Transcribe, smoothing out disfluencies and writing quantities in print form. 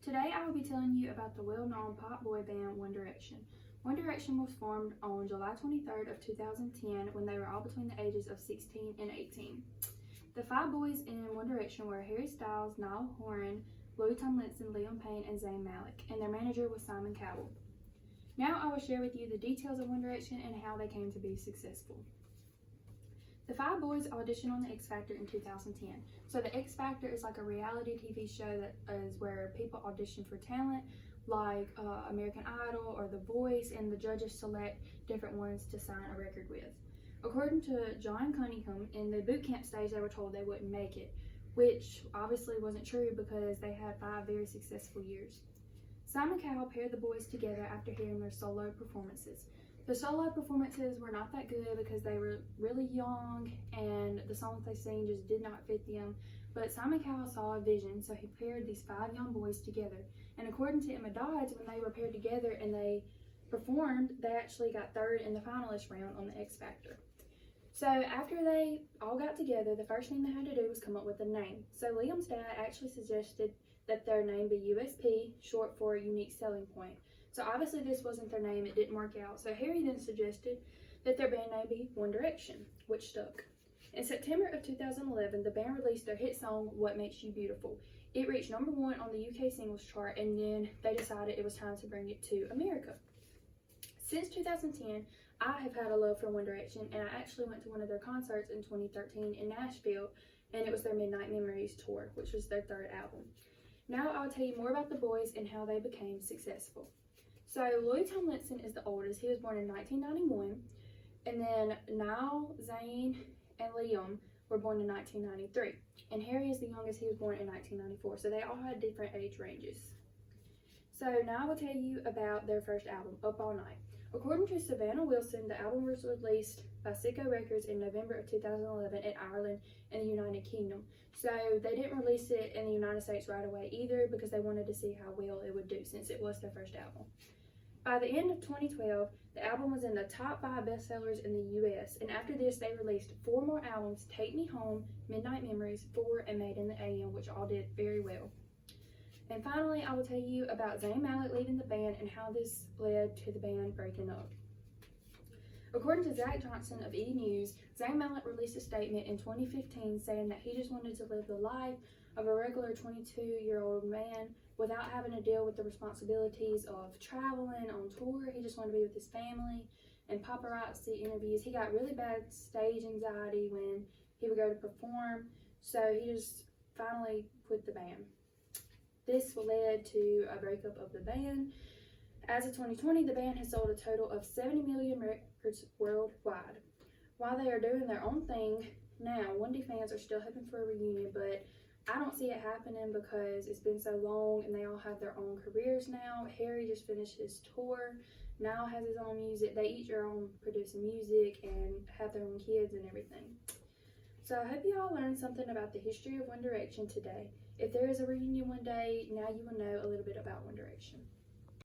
Today I will be telling you about the well-known pop boy band One Direction. One Direction was formed on July 23rd of 2010 when they were all between the ages of 16 and 18. The five boys in One Direction were Harry Styles, Niall Horan, Louis Tomlinson, Liam Payne, and Zayn Malik, and their manager was Simon Cowell. Now I will share with you the details of One Direction and how they came to be successful. The five boys auditioned on the X Factor in 2010. So the X Factor is like a reality TV show that is where people audition for talent, like American Idol or The Voice, and the judges select different ones to sign a record with. According to John Cunningham, in the boot camp stage they were told they wouldn't make it, which obviously wasn't true because they had 5 very successful years. Simon Cowell paired the boys together after hearing their solo performances. The solo performances were not that good because they were really young and the songs they sang just did not fit them, but Simon Cowell saw a vision, so he paired these 5 young boys together. And according to Emma Dodds, when they were paired together and they performed, they actually got 3rd in the finalist round on the X Factor. So after they all got together, the first thing they had to do was come up with a name. So Liam's dad actually suggested that their name be USP, short for Unique Selling Point. So obviously this wasn't their name, it didn't work out. So Harry then suggested that their band name be One Direction, which stuck. In September of 2011, the band released their hit song, What Makes You Beautiful. It reached #1 on the UK singles chart, and then they decided it was time to bring it to America. Since 2010, I have had a love for One Direction, and I actually went to one of their concerts in 2013 in Nashville, and it was their Midnight Memories tour, which was their 3rd album. Now I'll tell you more about the boys and how they became successful. So Louis Tomlinson is the oldest. He was born in 1991, and then Niall, Zayn, and Liam were born in 1993, and Harry is the youngest. He was born in 1994, so they all had different age ranges. So now I will tell you about their first album, Up All Night. According to Savannah Wilson, the album was released by Sicko Records in November of 2011 in Ireland and the United Kingdom. So they didn't release it in the United States right away either because they wanted to see how well it would do since it was their first album. By the end of 2012, the album was in the top 5 bestsellers in the US, and after this they released 4 more albums, Take Me Home, Midnight Memories, 4, and Made in the AM, which all did very well. And finally, I will tell you about Zayn Malik leaving the band and how this led to the band breaking up. According to Zach Johnson of E! News, Zayn Malik released a statement in 2015 saying that he just wanted to live the life of a regular 22-year-old man without having to deal with the responsibilities of traveling on tour. He just wanted to be with his family and paparazzi interviews. He got really bad stage anxiety when he would go to perform, so he just finally quit the band. This led to a breakup of the band. As of 2020, the band has sold a total of 70 million records worldwide. While they are doing their own thing now, One D fans are still hoping for a reunion, but I don't see it happening because it's been so long and they all have their own careers now. Harry just finished his tour. Niall has his own music. They each are on producing music and have their own kids and everything. So I hope you all learned something about the history of One Direction today. If there is a reunion one day, now you will know a little bit about One Direction.